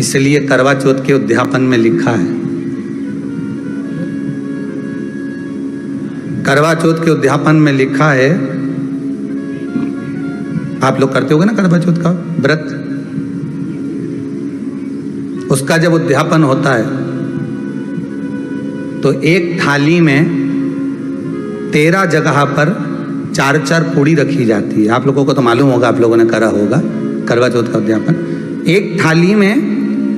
इसलिए करवा चौथ के उद्यापन में लिखा है, करवा चौथ के उद्यापन में लिखा है, आप लोग करते होगे ना करवा चौथ का व्रत, उसका जब उद्यापन होता है तो एक थाली में 13 जगह पर 4-4 पूड़ी रखी जाती है। आप लोगों को तो मालूम होगा, आप लोगों ने करा होगा करवा चौथ का उद्यापन। एक थाली में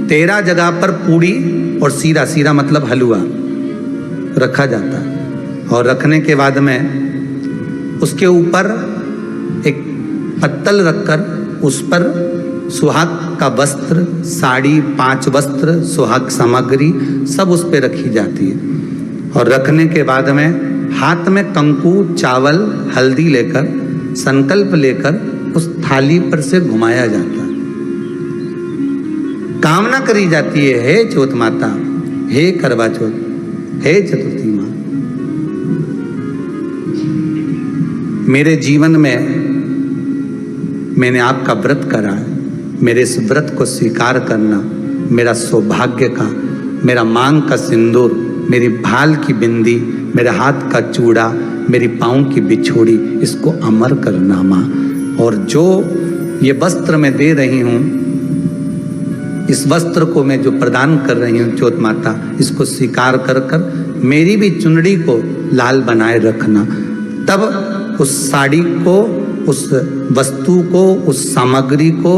13 जगह पर पूड़ी और सीरा, सीरा मतलब हलवा रखा जाता है, और रखने के बाद में उसके ऊपर एक पत्तल रखकर उस पर सुहाग का वस्त्र, साड़ी, 5 वस्त्र, सुहाग सामग्री सब उस पर रखी जाती है। और रखने के बाद में हाथ में कंकु, चावल, हल्दी लेकर, संकल्प लेकर उस थाली पर से घुमाया जाता है। कामना करी जाती है, हे चौथ माता, हे करवा चौथ, हे चतुर्थी माँ, मेरे जीवन में मैंने आपका व्रत करा है, मेरे इस व्रत को स्वीकार करना, मेरा सौभाग्य का, मेरा मांग का सिंदूर, मेरी भाल की बिंदी, मेरे हाथ का चूड़ा, मेरी पाँव की बिछोड़ी, इसको अमर करना माँ। और जो ये वस्त्र मैं दे रही हूँ, इस वस्त्र को मैं जो प्रदान कर रही हूँ चौथ माता, इसको स्वीकार कर कर मेरी भी चुनरी को लाल बनाए रखना। तब उस साड़ी को, उस वस्तु को, उस सामग्री को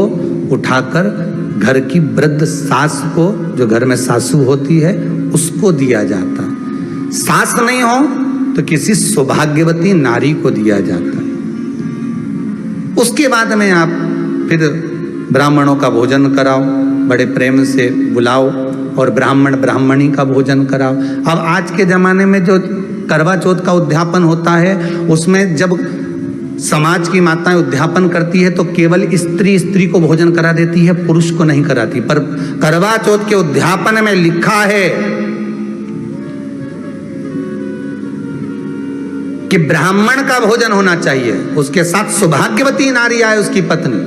उठाकर घर की वृद्ध सास को, जो घर में सासू होती है, उसको दिया जाता है। सास नहीं हो तो किसी सौभाग्यवती नारी को दिया जाता है। उसके बाद में आप फिर ब्राह्मणों का भोजन कराओ, बड़े प्रेम से बुलाओ और ब्राह्मण ब्राह्मणी का भोजन कराओ। अब आज के ज़माने में जो करवा चौथ का उद्यापन होता है, उसमें जब समाज की माताएं उद्यापन करती है तो केवल स्त्री को भोजन करा देती है, पुरुष को नहीं कराती। पर करवा चौथ के उद्यापन में लिखा है कि ब्राह्मण का भोजन होना चाहिए, उसके साथ सौभाग्यवती नारी आए, उसकी पत्नी।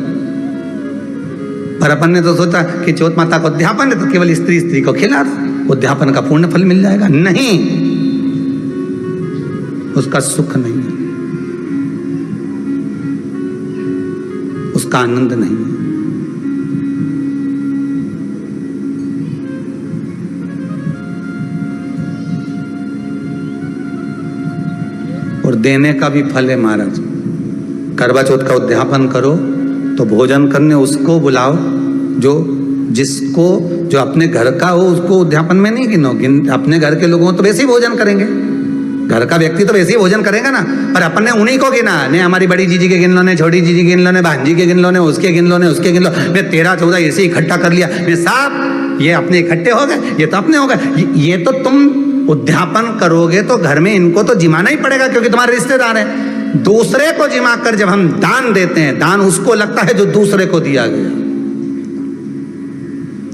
पर अपन ने तो सोचा कि चौथ माता का उद्यापन है तो केवल स्त्री को खिला दो, उद्यापन का पूर्ण फल मिल जाएगा। नहीं, उसका सुख नहीं है, उसका आनंद नहीं है। और देने का भी फल है महाराज। करवा चौथ का उद्यापन करो तो भोजन करने उसको बुलाओ जो अपने घर का हो, उसको उद्यापन में नहीं गिनो। अपने घर के लोगों तो वैसे ही भोजन करेंगे, घर का व्यक्ति तो वैसे ही भोजन करेगा ना, पर अपन ने उन्हीं को गिना। ने हमारी बड़ी जीजी के गिन लो, ने छोटी जीजी के गिन लो, ने भांजी के गिन लो, ने उसके गिन लो, ने उसके गिन लो, ने 13-14 ऐसे इकट्ठा कर लिया। ने साहब ये अपने इकट्ठे हो गए, ये तो अपने हो गए। ये तो तुम उद्यापन करोगे तो घर में इनको तो जिमाना ही पड़ेगा, क्योंकि तुम्हारे रिश्तेदार हैं। दूसरे को जिमा कर जब हम दान देते हैं, दान उसको लगता है जो दूसरे को दिया गया।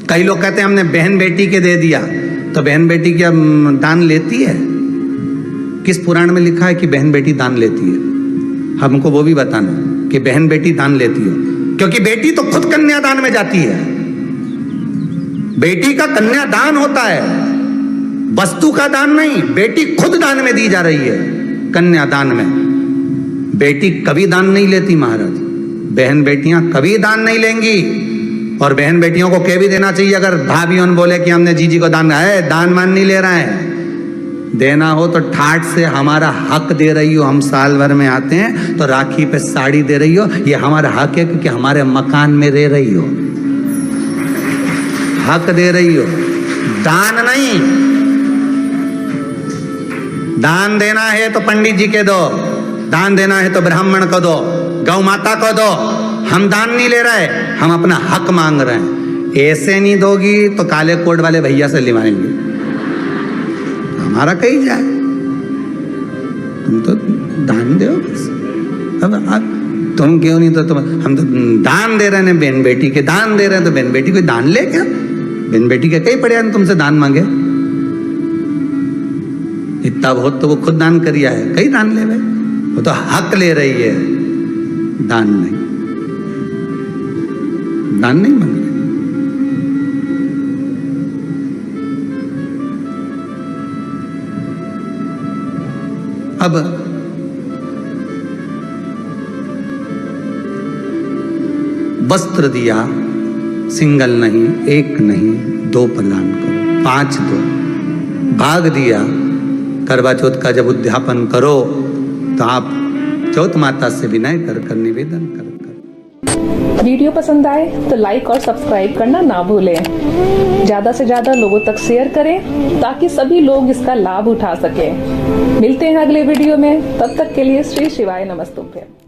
कई लोग कहते हैं हमने बहन बेटी के दे दिया, तो बहन बेटी क्या दान लेती है? किस पुराण में लिखा है कि बहन बेटी दान लेती है? हमको वो भी बताना कि बहन बेटी दान लेती हो, क्योंकि बेटी तो खुद कन्यादान में जाती है। बेटी का कन्यादान होता है, वस्तु का दान नहीं। बेटी खुद दान में दी जा रही है, कन्यादान में। बेटी कभी दान नहीं लेती महाराज, बहन बेटियां कभी दान नहीं लेंगी। और बहन बेटियों को कह भी देना चाहिए, अगर भाभियों बोले कि हमने जीजी को दान है, दान मान नहीं ले रहे हैं, देना हो तो ठाठ से हमारा हक दे रही हो। हम साल भर में आते हैं तो राखी पे साड़ी दे रही हो, ये हमारा हक है, क्योंकि हमारे मकान में रह रही हो, हक दे रही हो, दान नहीं। दान देना है तो पंडित जी के दो, दान देना है तो ब्राह्मण को दो, गौ माता को दो। हम दान नहीं ले रहे, हम अपना हक मांग रहे हैं। ऐसे नहीं दोगी तो काले कोट वाले भैया से लिवाएंगे, हमारा कहीं जाए। तुम तो दान दो बस। अब तुम क्यों नहीं, तो तुम, हम तो दान दे रहे हैं, बहन बेटी के दान दे रहे हैं, तो बहन बेटी कोई दान ले क्या? बहन बेटी के कहीं पड़े तुमसे दान मांगे? इतना बहुत तो वो खुद दान करिया है, कहीं दान ले भाई। वो तो हक ले रही है, दान नहीं, दान नहीं मांग रहे। अब वस्त्र दिया, सिंगल नहीं, एक नहीं, 2 प्रदान करो, 5 दो। भाग दिया, करवा चौथ का जब उद्यापन करो तो आप चौथ माता से विनय कर निवेदन कर। वीडियो पसंद आए तो लाइक और सब्सक्राइब करना ना भूलें। ज्यादा से ज्यादा लोगों तक शेयर करें ताकि सभी लोग इसका लाभ उठा सकें। मिलते हैं अगले वीडियो में, तब तक के लिए श्री शिवाय नमस्तुभ्यं।